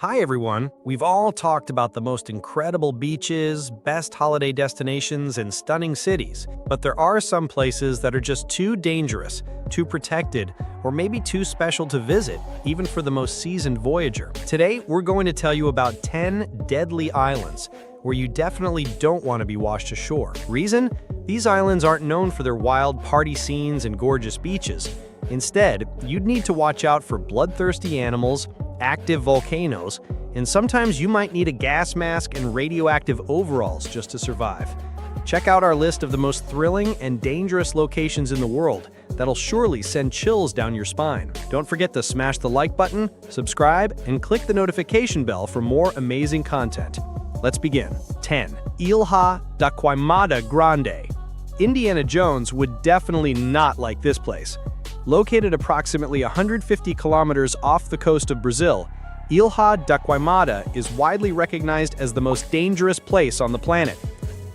Hi everyone! We've all talked about the most incredible beaches, best holiday destinations, and stunning cities, but there are some places that are just too dangerous, too protected, or maybe too special to visit, even for the most seasoned voyager. Today, we're going to tell you about 10 deadly islands where you definitely don't want to be washed ashore. Reason? These islands aren't known for their wild party scenes and gorgeous beaches. Instead, you'd need to watch out for bloodthirsty animals, active volcanoes, and sometimes you might need a gas mask and radioactive overalls just to survive. Check out our list of the most thrilling and dangerous locations in the world that'll surely send chills down your spine. Don't forget to smash the like button, subscribe, and click the notification bell for more amazing content. Let's begin. 10. Ilha da Queimada Grande. Indiana Jones would definitely not like this place. Located approximately 150 kilometers off the coast of Brazil, Ilha da Queimada is widely recognized as the most dangerous place on the planet.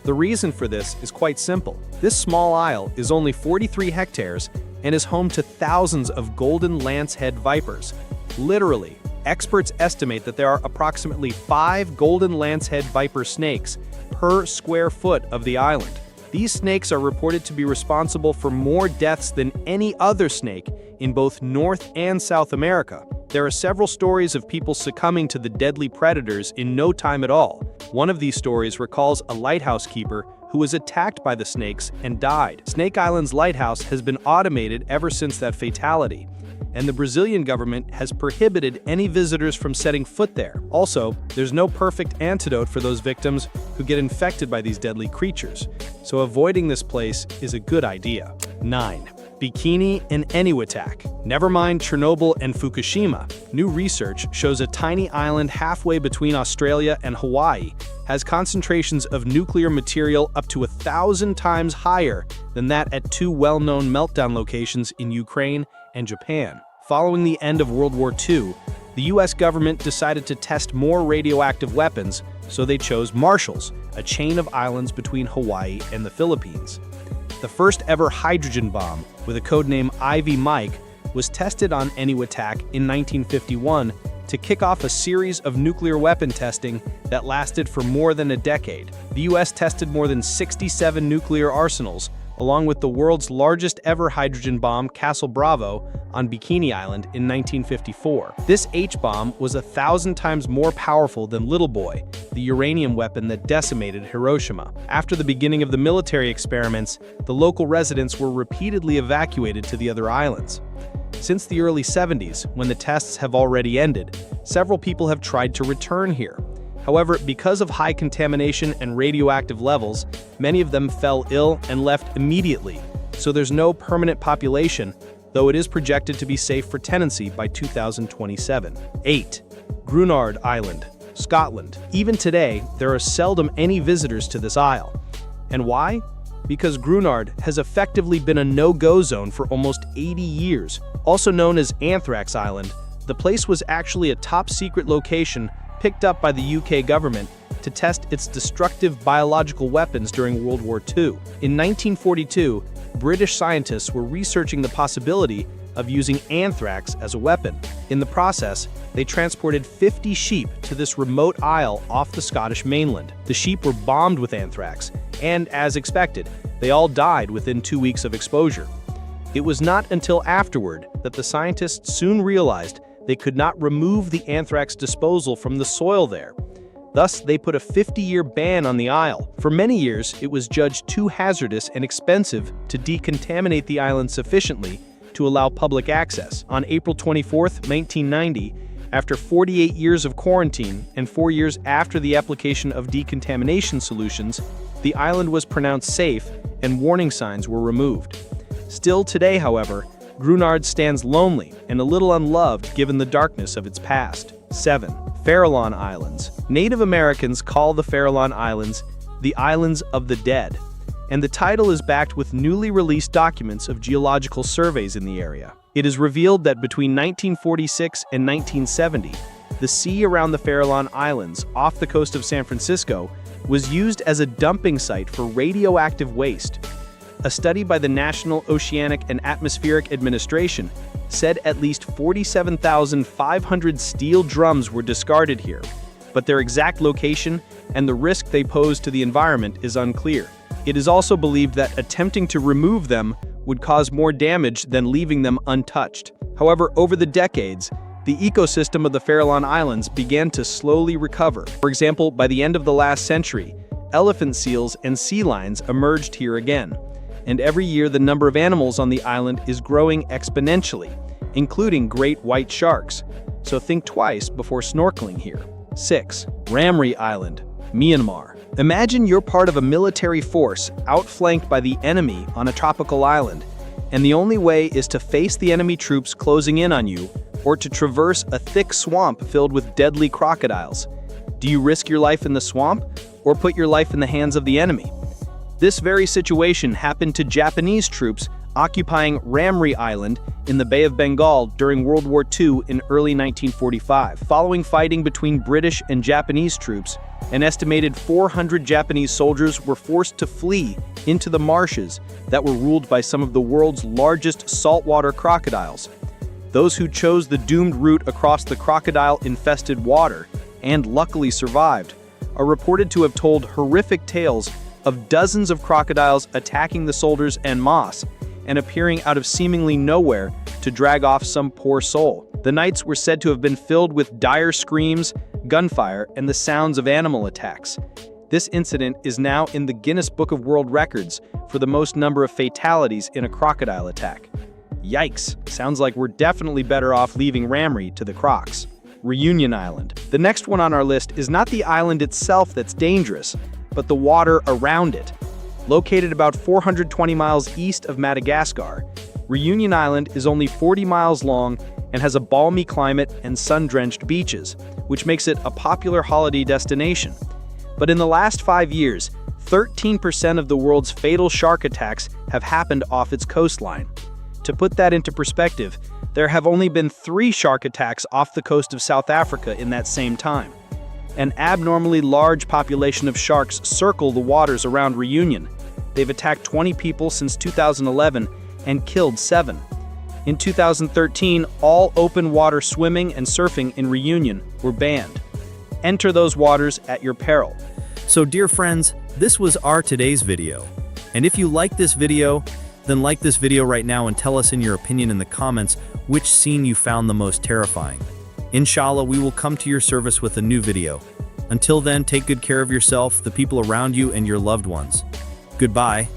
The reason for this is quite simple. This small isle is only 43 hectares and is home to thousands of golden lancehead vipers. Literally, experts estimate that there are approximately 5 golden lancehead viper snakes per square foot of the island. These snakes are reported to be responsible for more deaths than any other snake in both North and South America. There are several stories of people succumbing to the deadly predators in no time at all. One of these stories recalls a lighthouse keeper who was attacked by the snakes and died. Snake Island's lighthouse has been automated ever since that fatality, and the Brazilian government has prohibited any visitors from setting foot there. Also, there's no perfect antidote for those victims who get infected by these deadly creatures, so avoiding this place is a good idea. 9. Bikini and Eniwetak. Never mind Chernobyl and Fukushima. New research shows a tiny island halfway between Australia and Hawaii has concentrations of nuclear material up to 1,000 times higher than that at two well-known meltdown locations in Ukraine and Japan. Following the end of World War II, the US government decided to test more radioactive weapons, so they chose Marshalls, a chain of islands between Hawaii and the Philippines. The first ever hydrogen bomb, with a codename Ivy Mike, was tested on Eniwetak in 1951 to kick off a series of nuclear weapon testing that lasted for more than a decade. The US tested more than 67 nuclear arsenals, along with the world's largest ever hydrogen bomb, Castle Bravo, on Bikini Island in 1954. This H-bomb was 1,000 times more powerful than Little Boy, the uranium weapon that decimated Hiroshima. After the beginning of the military experiments, the local residents were repeatedly evacuated to the other islands. Since the early 70s, when the tests have already ended, several people have tried to return here. However, because of high contamination and radioactive levels, many of them fell ill and left immediately, so there's no permanent population, though it is projected to be safe for tenancy by 2027. 8. Grunard Island, Scotland. Even today, there are seldom any visitors to this isle. And why? Because Grunard has effectively been a no-go zone for almost 80 years. Also known as Anthrax Island, the place was actually a top-secret location picked up by the UK government to test its destructive biological weapons during World War II. In 1942, British scientists were researching the possibility of using anthrax as a weapon. In the process, they transported 50 sheep to this remote isle off the Scottish mainland. The sheep were bombed with anthrax, and as expected, they all died within 2 weeks of exposure. It was not until afterward that the scientists soon realized they could not remove the anthrax disposal from the soil there. Thus, they put a 50-year ban on the isle. For many years, it was judged too hazardous and expensive to decontaminate the island sufficiently to allow public access. On April 24, 1990, after 48 years of quarantine and 4 years after the application of decontamination solutions, the island was pronounced safe and warning signs were removed. Still today, however, Grunard stands lonely and a little unloved given the darkness of its past. 7. Farallon Islands. Native Americans call the Farallon Islands the Islands of the Dead, and the title is backed with newly released documents of geological surveys in the area. It is revealed that between 1946 and 1970, the sea around the Farallon Islands off the coast of San Francisco was used as a dumping site for radioactive waste. A study by the National Oceanic and Atmospheric Administration said at least 47,500 steel drums were discarded here, but their exact location and the risk they pose to the environment is unclear. It is also believed that attempting to remove them would cause more damage than leaving them untouched. However, over the decades, the ecosystem of the Farallon Islands began to slowly recover. For example, by the end of the last century, elephant seals and sea lions emerged here again. And every year the number of animals on the island is growing exponentially, including great white sharks. So think twice before snorkeling here. 6. Ramri Island, Myanmar. Imagine you're part of a military force outflanked by the enemy on a tropical island, and the only way is to face the enemy troops closing in on you or to traverse a thick swamp filled with deadly crocodiles. Do you risk your life in the swamp or put your life in the hands of the enemy? This very situation happened to Japanese troops occupying Ramri Island in the Bay of Bengal during World War II in early 1945. Following fighting between British and Japanese troops, an estimated 400 Japanese soldiers were forced to flee into the marshes that were ruled by some of the world's largest saltwater crocodiles. Those who chose the doomed route across the crocodile-infested water, and luckily survived, are reported to have told horrific tales of dozens of crocodiles attacking the soldiers en masse and appearing out of seemingly nowhere to drag off some poor soul. The nights were said to have been filled with dire screams, gunfire, and the sounds of animal attacks. This incident is now in the Guinness Book of World Records for the most number of fatalities in a crocodile attack. Yikes, sounds like we're definitely better off leaving Ramri to the crocs. Reunion Island. The next one on our list is not the island itself that's dangerous, but the water around it. Located about 420 miles east of Madagascar, Reunion Island is only 40 miles long and has a balmy climate and sun-drenched beaches, which makes it a popular holiday destination. But in the last 5 years, 13% of the world's fatal shark attacks have happened off its coastline. To put that into perspective, there have only been 3 shark attacks off the coast of South Africa in that same time. An abnormally large population of sharks circle the waters around Reunion. They've attacked 20 people since 2011 and killed 7. In 2013, all open water swimming and surfing in Reunion were banned. Enter those waters at your peril. So dear friends, this was our today's video. And if you like this video, then like this video right now and tell us in your opinion in the comments which scene you found the most terrifying. Inshallah, we will come to your service with a new video. Until then, take good care of yourself, the people around you, and your loved ones. Goodbye.